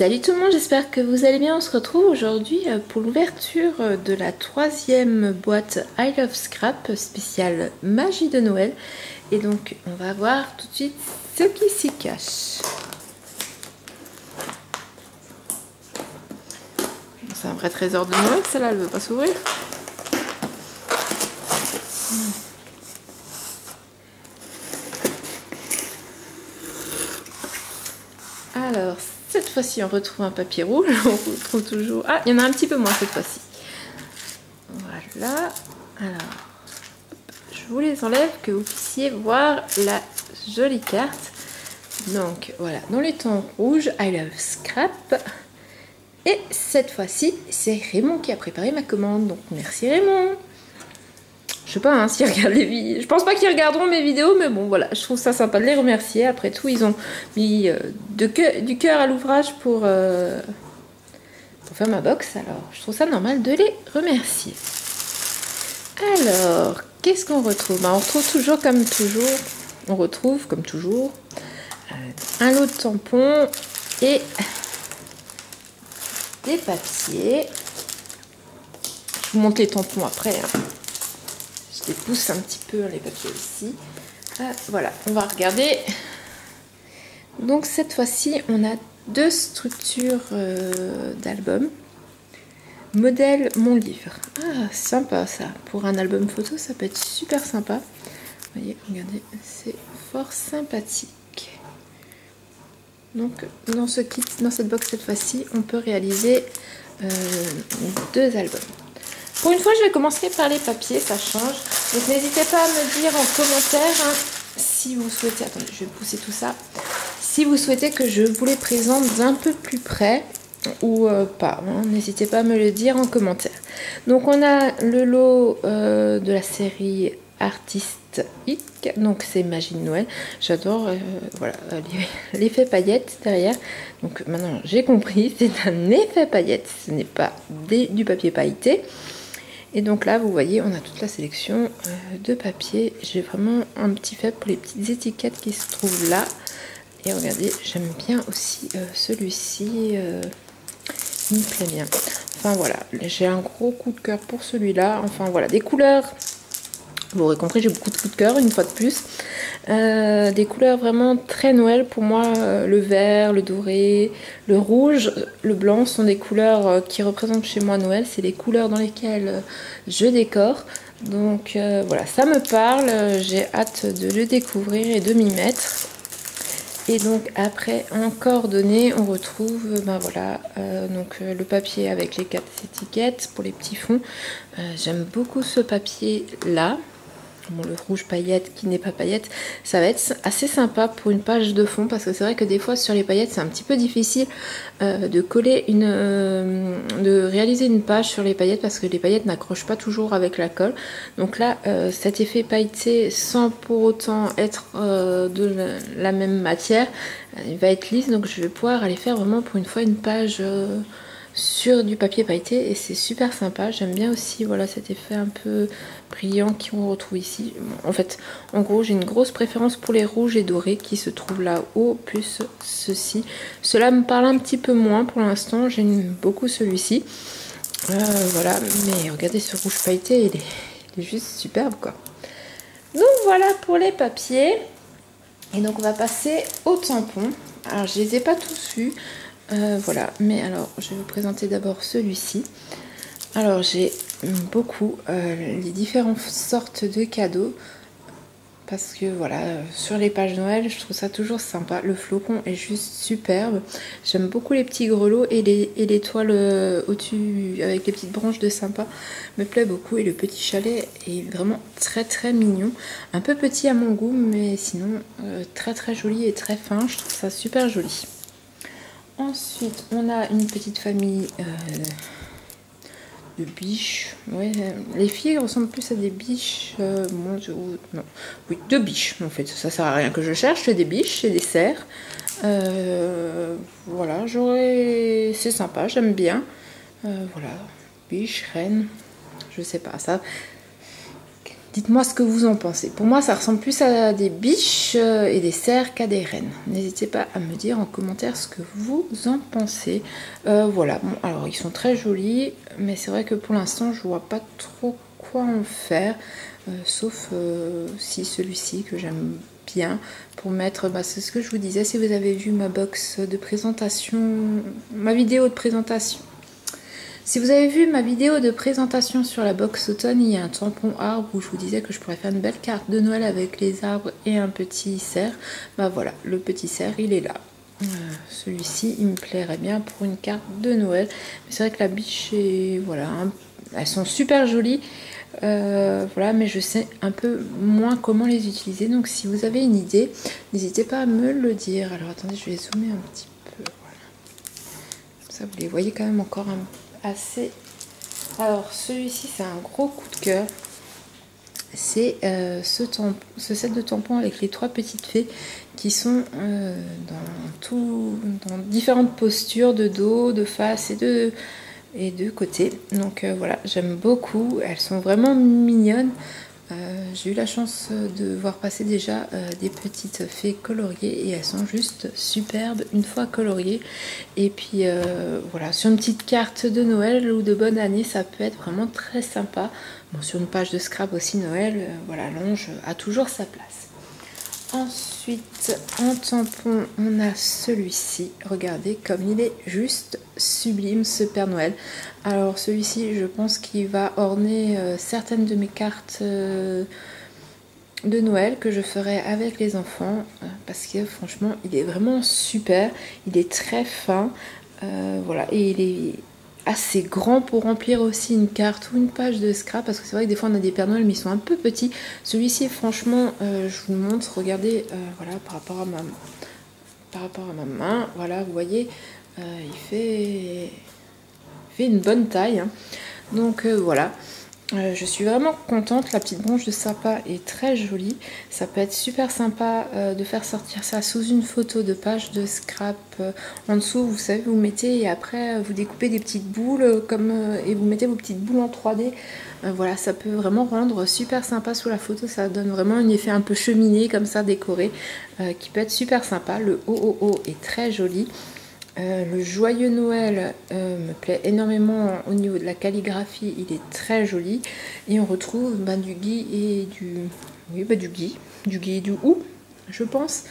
Salut tout le monde, j'espère que vous allez bien. On se retrouve aujourd'hui pour l'ouverture de la 3e boîte I Love Scrap spéciale magie de Noël. Et donc on va voir tout de suite ce qui s'y cache. C'est un vrai trésor de Noël, celle-là, elle ne veut pas s'ouvrir. Alors, cette fois-ci, on retrouve un papier rouge. On retrouve toujours... Ah, il y en a un petit peu moins cette fois-ci. Voilà. Alors, je vous les enlève que vous puissiez voir la jolie carte. Donc, voilà. Dans les tons rouges, I Love Scrap. Et cette fois-ci, c'est Raymond qui a préparé ma commande. Donc, merci Raymond. Je sais pas hein, s'ils regardent les vidéos. Je pense pas qu'ils regarderont mes vidéos, mais bon voilà, je trouve ça sympa de les remercier. Après tout, ils ont mis du cœur à l'ouvrage pour faire ma box. Alors, je trouve ça normal de les remercier. Alors, qu'est-ce qu'on retrouve? On retrouve toujours comme toujours. On retrouve comme toujours un lot de tampons et des papiers. Je vous montre les tampons après. Hein. Je les pousse un petit peu les papiers ici. Voilà, on va regarder. Donc cette fois-ci, on a deux structures d'albums. Modèle mon livre. Ah, sympa ça. Pour un album photo, ça peut être super sympa. Vous voyez, regardez, c'est fort sympathique. Donc dans ce kit, dans cette box cette fois-ci, on peut réaliser deux albums. Pour une fois, je vais commencer par les papiers, ça change. Donc n'hésitez pas à me dire en commentaire hein, si vous souhaitez... Attendez, je vais pousser tout ça. Si vous souhaitez que je vous les présente d'un peu plus près ou pas. Hein, n'hésitez pas à me le dire en commentaire. Donc on a le lot de la série Artiste Hic. Donc c'est Magie de Noël. J'adore voilà, l'effet paillettes derrière. Donc maintenant j'ai compris, c'est un effet paillettes. Ce n'est pas du papier pailleté. Et donc là, vous voyez, on a toute la sélection de papier. J'ai vraiment un petit faible pour les petites étiquettes qui se trouvent là. Et regardez, j'aime bien aussi celui-ci. Il me plaît bien. Enfin voilà, j'ai un gros coup de cœur pour celui-là. Enfin voilà, des couleurs. Vous aurez compris, j'ai beaucoup de coups de cœur, une fois de plus. Des couleurs vraiment très Noël pour moi. Le vert, le doré, le rouge, le blanc sont des couleurs qui représentent chez moi Noël. C'est les couleurs dans lesquelles je décore. Donc voilà, ça me parle. J'ai hâte de le découvrir et de m'y mettre. Et donc après, en coordonnées, on retrouve ben voilà, donc, le papier avec les 4 étiquettes pour les petits fonds. J'aime beaucoup ce papier-là. Bon, le rouge paillette qui n'est pas paillette, ça va être assez sympa pour une page de fond parce que c'est vrai que des fois sur les paillettes c'est un petit peu difficile de coller de réaliser une page sur les paillettes parce que les paillettes n'accrochent pas toujours avec la colle. Donc là cet effet pailleté sans pour autant être de la même matière, il va être lisse, donc je vais pouvoir aller faire vraiment pour une fois une page sur du papier pailleté et c'est super sympa. J'aime bien aussi voilà cet effet un peu brillant qu'on retrouve ici. En fait, en gros, j'ai une grosse préférence pour les rouges et dorés qui se trouvent là-haut, plus ceci. Cela me parle un petit peu moins pour l'instant. J'aime beaucoup celui-ci. Voilà, mais regardez ce rouge pailleté, il est juste superbe quoi. Donc voilà pour les papiers. Et donc on va passer aux tampons. Alors je les ai pas tous vus. Voilà, mais alors je vais vous présenter d'abord celui-ci. Alors j'ai beaucoup les différentes sortes de cadeaux parce que voilà, sur les pages Noël, je trouve ça toujours sympa. Le flocon est juste superbe. J'aime beaucoup les petits grelots et les toiles au-dessus avec les petites branches de sympa me plaît beaucoup. Et le petit chalet est vraiment très très mignon. Un peu petit à mon goût, mais sinon très très joli et très fin. Je trouve ça super joli. Ensuite, on a une petite famille de biches. Ouais, les filles ressemblent plus à des biches. Non, oui, de biches en fait. Ça sert à rien que je cherche. C'est des biches, c'est des cerfs. Voilà, c'est sympa, j'aime bien. Voilà, biche, reine, je sais pas ça. Dites-moi ce que vous en pensez. Pour moi, ça ressemble plus à des biches et des cerfs qu'à des rennes. N'hésitez pas à me dire en commentaire ce que vous en pensez. Voilà, bon, alors ils sont très jolis, mais c'est vrai que pour l'instant, je vois pas trop quoi en faire, sauf si celui-ci que j'aime bien pour mettre, bah, c'est ce que je vous disais, si vous avez vu ma box de présentation, ma vidéo de présentation. Si vous avez vu ma vidéo de présentation sur la box automne, il y a un tampon arbre où je vous disais que je pourrais faire une belle carte de Noël avec les arbres et un petit cerf. Bah voilà, le petit cerf, il est là. Celui-ci, il me plairait bien pour une carte de Noël. Mais c'est vrai que la biche est... Voilà, elles sont super jolies. Voilà, mais je sais un peu moins comment les utiliser. Donc si vous avez une idée, n'hésitez pas à me le dire. Alors attendez, je vais zoomer un petit peu. Voilà. Comme ça, vous les voyez quand même encore assez. Alors celui-ci, c'est un gros coup de cœur. C'est ce set de tampons avec les 3 petites fées qui sont dans différentes postures de dos, de face et de côté. Donc voilà, j'aime beaucoup. Elles sont vraiment mignonnes. J'ai eu la chance de voir passer déjà des petites fées coloriées et elles sont juste superbes une fois coloriées. Et puis voilà, sur une petite carte de Noël ou de bonne année, ça peut être vraiment très sympa. Bon, sur une page de scrap aussi Noël, voilà, l'ange a toujours sa place. Ensuite, en tampon, on a celui-ci. Regardez comme il est juste sublime, ce Père Noël. Alors celui-ci, je pense qu'il va orner certaines de mes cartes de Noël que je ferai avec les enfants. Parce que franchement, il est vraiment super. Il est très fin. Voilà, et il est assez grand pour remplir aussi une carte ou une page de scrap, parce que c'est vrai que des fois on a des Pères Noël mais ils sont un peu petits. Celui-ci franchement, je vous le montre, regardez, voilà, par rapport à ma main, voilà, vous voyez, il fait une bonne taille, hein. Donc voilà. Je suis vraiment contente, la petite branche de sapin est très jolie. Ça peut être super sympa de faire sortir ça sous une photo de page de scrap. En dessous, vous savez, vous mettez et après vous découpez des petites boules et vous mettez vos petites boules en 3D. Voilà, ça peut vraiment rendre super sympa sous la photo. Ça donne vraiment un effet un peu cheminée comme ça décoré qui peut être super sympa. Le OOO est très joli. Le joyeux Noël me plaît énormément au niveau de la calligraphie, il est très joli. Et on retrouve du gui et du gui et du ou, je pense,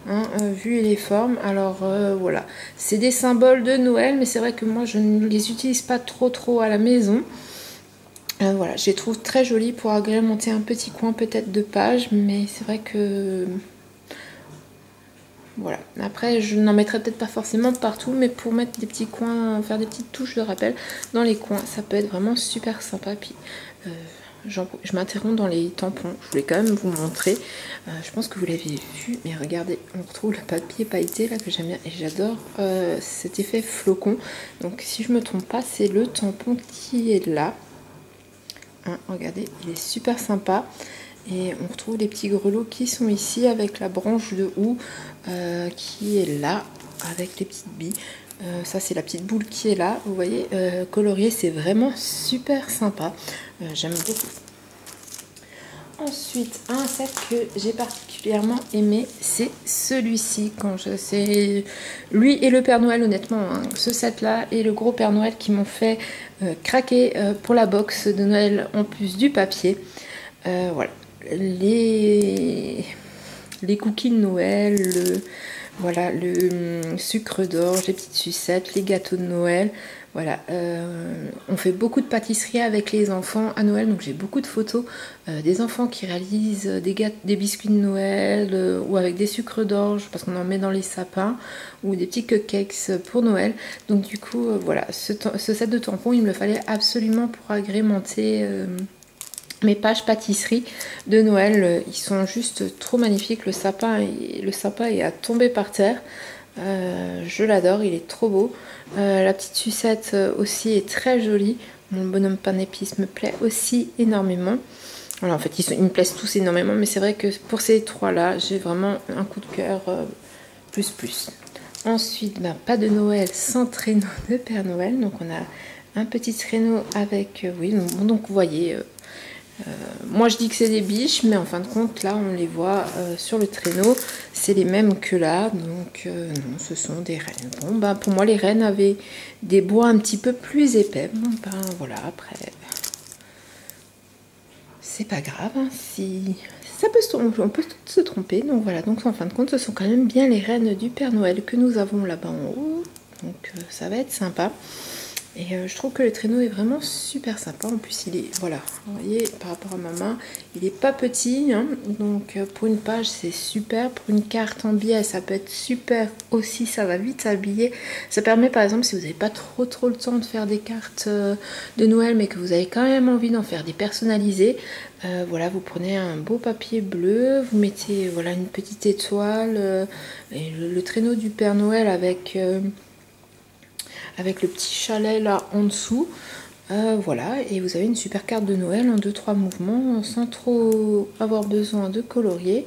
hein, vu les formes. Alors voilà, c'est des symboles de Noël, mais c'est vrai que moi je ne les utilise pas trop à la maison. Voilà, je les trouve très jolis pour agrémenter un petit coin peut-être de page, mais c'est vrai que... Voilà, après je n'en mettrai peut-être pas forcément partout, mais pour mettre des petits coins, faire des petites touches de rappel dans les coins, ça peut être vraiment super sympa. Puis je m'interromps dans les tampons, je voulais quand même vous montrer, je pense que vous l'avez vu, mais regardez, on retrouve le papier pailleté là que j'aime bien et j'adore cet effet flocon. Donc si je me trompe pas, c'est le tampon qui est là, hein, regardez, il est super sympa. Et on retrouve les petits grelots qui sont ici avec la branche de houx qui est là avec les petites billes. Ça c'est la petite boule qui est là, vous voyez, coloriée, c'est vraiment super sympa. J'aime beaucoup. Ensuite, un set que j'ai particulièrement aimé, c'est celui-ci. C'est lui et le Père Noël, honnêtement, hein, ce set-là et le gros Père Noël qui m'ont fait craquer pour la box de Noël en plus du papier. Voilà. Les cookies de Noël, voilà, le sucre d'orge, les petites sucettes, les gâteaux de Noël. Voilà, on fait beaucoup de pâtisserie avec les enfants à Noël, donc j'ai beaucoup de photos des enfants qui réalisent des biscuits de Noël ou avec des sucres d'orge parce qu'on en met dans les sapins, ou des petits cupcakes pour Noël. Donc du coup, voilà, ce set de tampons, il me le fallait absolument pour agrémenter mes pages pâtisserie de Noël. Ils sont juste trop magnifiques. Le sapin est à tomber par terre. Je l'adore, il est trop beau. La petite sucette aussi est très jolie. Mon bonhomme pain d'épices me plaît aussi énormément. Alors en fait, ils me plaisent tous énormément, mais c'est vrai que pour ces trois-là, j'ai vraiment un coup de cœur plus. Ensuite, pas de Noël sans traîneau de Père Noël. Donc on a un petit traîneau avec, oui, donc vous voyez... Moi je dis que c'est des biches, mais en fin de compte là on les voit sur le traîneau, c'est les mêmes que là, donc non, ce sont des rennes. Bon ben pour moi les rennes avaient des bois un petit peu plus épais. Bon ben voilà, après c'est pas grave, hein, si ça peut on peut se tromper, donc voilà, donc en fin de compte ce sont quand même bien les rennes du Père Noël que nous avons là-bas en haut, donc ça va être sympa. Et je trouve que le traîneau est vraiment super sympa. En plus, il est, voilà, vous voyez, par rapport à ma main, il est pas petit. Hein, donc, pour une page, c'est super. Pour une carte en billet, ça peut être super aussi. Ça va vite s'habiller. Ça permet, par exemple, si vous n'avez pas trop le temps de faire des cartes de Noël, mais que vous avez quand même envie d'en faire des personnalisées, voilà, vous prenez un beau papier bleu, vous mettez, voilà, une petite étoile et le traîneau du Père Noël avec le petit chalet là en dessous. Voilà, et vous avez une super carte de Noël en 2-3 mouvements sans trop avoir besoin de colorier.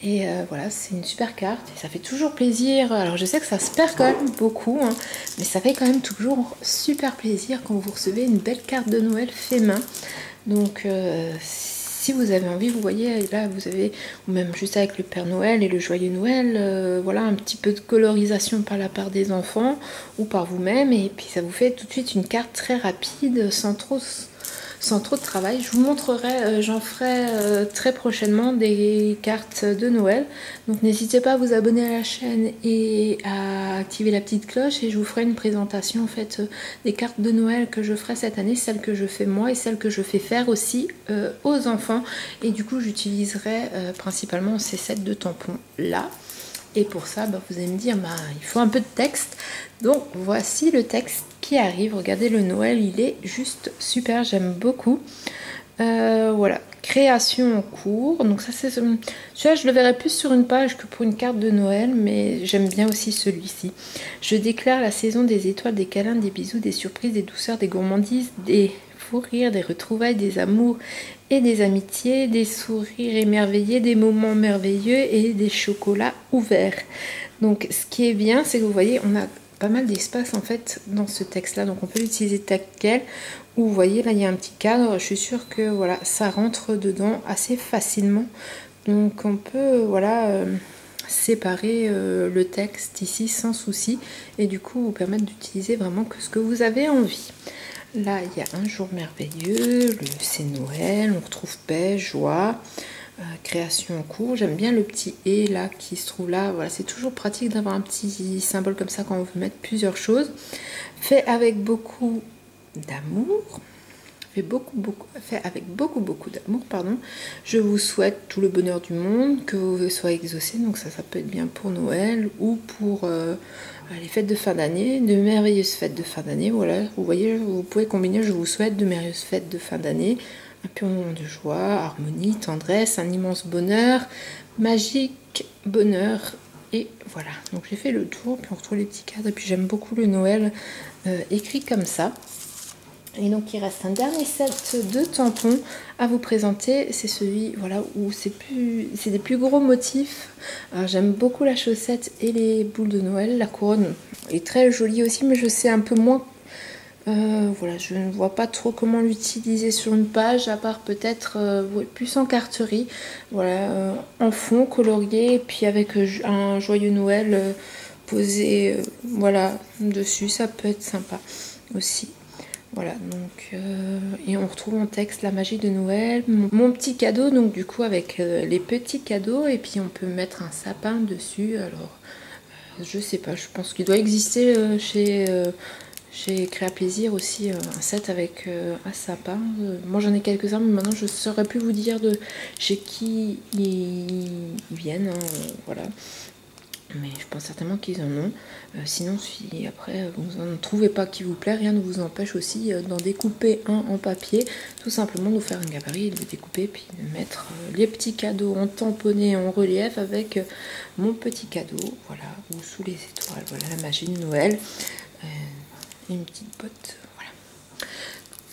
Et voilà, c'est une super carte et ça fait toujours plaisir. Alors je sais que ça se perd quand même beaucoup, hein, mais ça fait quand même toujours super plaisir quand vous recevez une belle carte de Noël fait main. Donc si vous avez envie, vous voyez là vous avez, ou même juste avec le Père Noël et le Joyeux Noël, voilà, un petit peu de colorisation par la part des enfants ou par vous-même, et puis ça vous fait tout de suite une carte très rapide sans trop de travail. Je vous montrerai, j'en ferai très prochainement des cartes de Noël. Donc n'hésitez pas à vous abonner à la chaîne et à activer la petite cloche, et je vous ferai une présentation en fait des cartes de Noël que je ferai cette année, celles que je fais moi et celles que je fais faire aussi aux enfants. Et du coup j'utiliserai principalement ces sets de tampons là. Et pour ça, bah, vous allez me dire, bah, il faut un peu de texte. Donc voici le texte qui arrive. Regardez, le Noël, il est juste super, j'aime beaucoup. Voilà, création en cours. Donc ça, c'est celui-là, je le verrai plus sur une page que pour une carte de Noël, mais j'aime bien aussi celui-ci. Je déclare la saison des étoiles, des câlins, des bisous, des surprises, des douceurs, des gourmandises, des fous rires, des retrouvailles, des amours et des amitiés, des sourires émerveillés, des moments merveilleux et des chocolats ouverts. Donc ce qui est bien, c'est que vous voyez, on a pas mal d'espace en fait dans ce texte là, donc on peut l'utiliser tel quel. Où vous voyez là il y a un petit cadre, je suis sûre que voilà ça rentre dedans assez facilement, donc on peut voilà séparer le texte ici sans souci, et du coup vous permettre d'utiliser vraiment que ce que vous avez envie. Là il y a un jour merveilleux, c'est Noël, on retrouve paix, joie, création en cours. J'aime bien le petit et là qui se trouve là, voilà, c'est toujours pratique d'avoir un petit symbole comme ça quand on veut mettre plusieurs choses. Fait avec beaucoup d'amour, fait avec beaucoup d'amour, pardon. Je vous souhaite tout le bonheur du monde, que vos vœux soient exaucés. Donc ça peut être bien pour Noël ou pour les fêtes de fin d'année, de merveilleuses fêtes de fin d'année. Voilà, vous voyez, vous pouvez combiner je vous souhaite de merveilleuses fêtes de fin d'année, un pur moment de joie, harmonie, tendresse, un immense bonheur, magique bonheur. Et voilà, donc j'ai fait le tour, puis on retrouve les petits cadres, et puis j'aime beaucoup le Noël écrit comme ça. Et donc il reste un dernier set de tampons à vous présenter, c'est celui voilà où c'est des plus gros motifs. Alors j'aime beaucoup la chaussette et les boules de Noël, la couronne est très jolie aussi, mais je sais un peu moins. Voilà, je ne vois pas trop comment l'utiliser sur une page, à part peut-être plus en carterie, voilà, en fond colorié, et puis avec un joyeux Noël posé, voilà, dessus, ça peut être sympa aussi. Voilà, donc, et on retrouve en texte la magie de Noël, mon petit cadeau, donc du coup avec les petits cadeaux, et puis on peut mettre un sapin dessus. Alors, je sais pas, je pense qu'il doit exister chez Créa Plaisir aussi un set avec un sapin. Moi j'en ai quelques-uns, mais maintenant je ne saurais plus vous dire de chez qui ils viennent, hein, voilà. Mais je pense certainement qu'ils en ont. Sinon, si après vous n'en trouvez pas qui vous plaît, rien ne vous empêche aussi d'en découper un en papier. Tout simplement de faire un gabarit, de le découper, puis de mettre les petits cadeaux en tamponné en relief avec mon petit cadeau, voilà, ou sous les étoiles. Voilà la magie de Noël. Et une petite botte, voilà.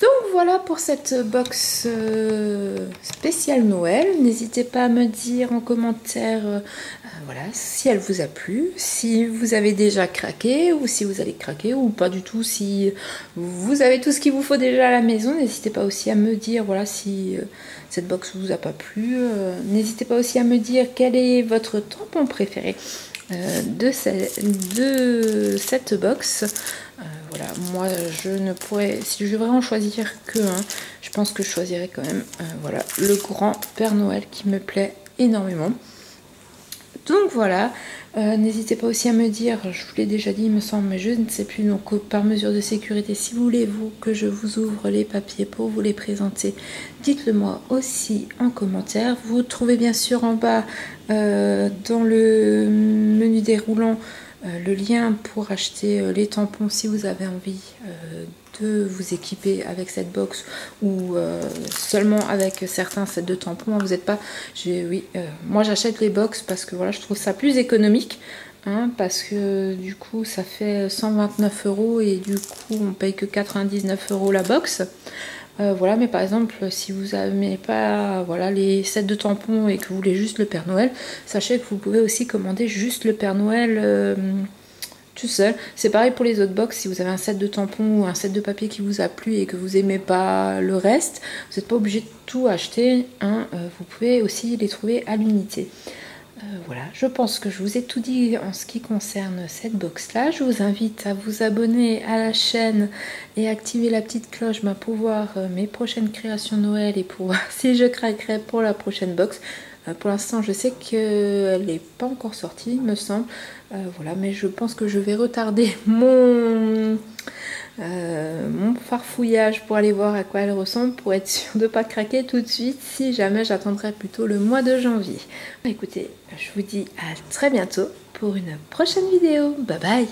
Donc voilà pour cette box spéciale Noël. N'hésitez pas à me dire en commentaire voilà, si elle vous a plu, si vous avez déjà craqué ou si vous allez craquer ou pas du tout, si vous avez tout ce qu'il vous faut déjà à la maison. N'hésitez pas aussi à me dire voilà, si cette box vous a pas plu. N'hésitez pas aussi à me dire quel est votre tampon préféré de cette box. Voilà, moi je ne pourrais, si je devrais en choisir que un, je pense que je choisirais quand même voilà, le grand Père Noël qui me plaît énormément. Donc voilà, n'hésitez pas aussi à me dire, je vous l'ai déjà dit il me semble, mais je ne sais plus, donc par mesure de sécurité, si voulez-vous que je vous ouvre les papiers pour vous les présenter, dites-le moi aussi en commentaire. Vous trouvez bien sûr en bas dans le menu déroulant le lien pour acheter les tampons si vous avez envie de vous équiper avec cette box ou seulement avec certains sets de tampons. Vous n'êtes pas, oui, moi j'achète les box parce que voilà, je trouve ça plus économique. Hein, parce que du coup ça fait 129 € et du coup on paye que 99 € la box. Voilà, mais par exemple si vous n'aimez pas voilà, les sets de tampons et que vous voulez juste le Père Noël, sachez que vous pouvez aussi commander juste le Père Noël tout seul. C'est pareil pour les autres box, si vous avez un set de tampons ou un set de papier qui vous a plu et que vous n'aimez pas le reste, vous n'êtes pas obligé de tout acheter, hein, vous pouvez aussi les trouver à l'unité. Voilà, je pense que je vous ai tout dit en ce qui concerne cette box là. Je vous invite à vous abonner à la chaîne et activer la petite cloche pour voir mes prochaines créations Noël et pour voir si je craquerai pour la prochaine box. Pour l'instant je sais qu'elle n'est pas encore sortie il me semble, voilà, mais je pense que je vais retarder mon farfouillage pour aller voir à quoi elle ressemble pour être sûre de ne pas craquer tout de suite. Si jamais, j'attendrai plutôt le mois de janvier. Écoutez, je vous dis à très bientôt pour une prochaine vidéo. Bye bye.